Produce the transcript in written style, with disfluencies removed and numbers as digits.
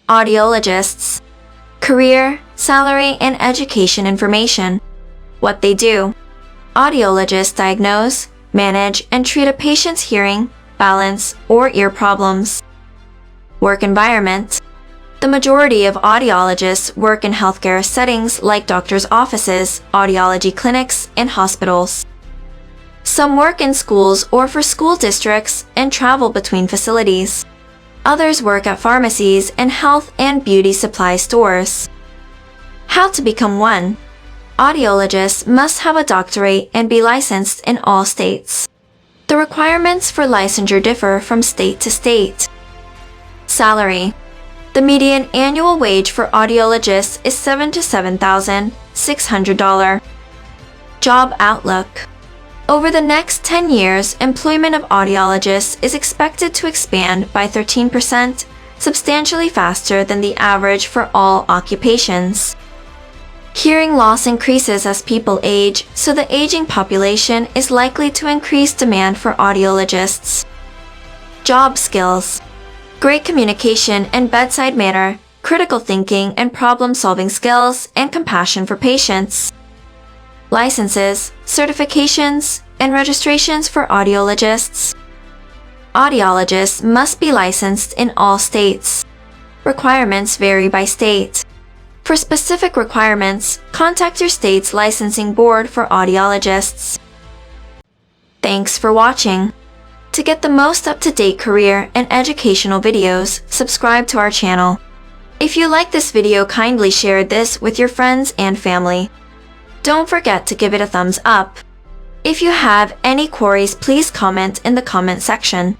Audiologists. Career, salary, and education information. What they do. Audiologists diagnose, manage, and treat a patient's hearing, balance, or ear problems. Work environment. The majority of audiologists work in healthcare settings like doctors' offices, audiology clinics, and hospitals. Some work in schools or for school districts and travel between facilities. Others work at pharmacies and health and beauty supply stores. How to become one. Audiologists must have a doctorate and be licensed in all states. The requirements for licensure differ from state to state. Salary. The median annual wage for audiologists is $7,000 to $7,600. Job outlook. Over the next 10 years, employment of audiologists is expected to expand by 13%, substantially faster than the average for all occupations. Hearing loss increases as people age, so the aging population is likely to increase demand for audiologists. Job skills. Great communication and bedside manner, critical thinking and problem-solving skills, and compassion for patients. Licenses, certifications, and registrations for audiologists. Audiologists must be licensed in all states. Requirements vary by state. For specific requirements, contact your state's licensing board for audiologists. Thanks for watching. To get the most up-to-date career and educational videos, subscribe to our channel. If you like this video, kindly share this with your friends and family. Don't forget to give it a thumbs up. If you have any queries, please comment in the comment section.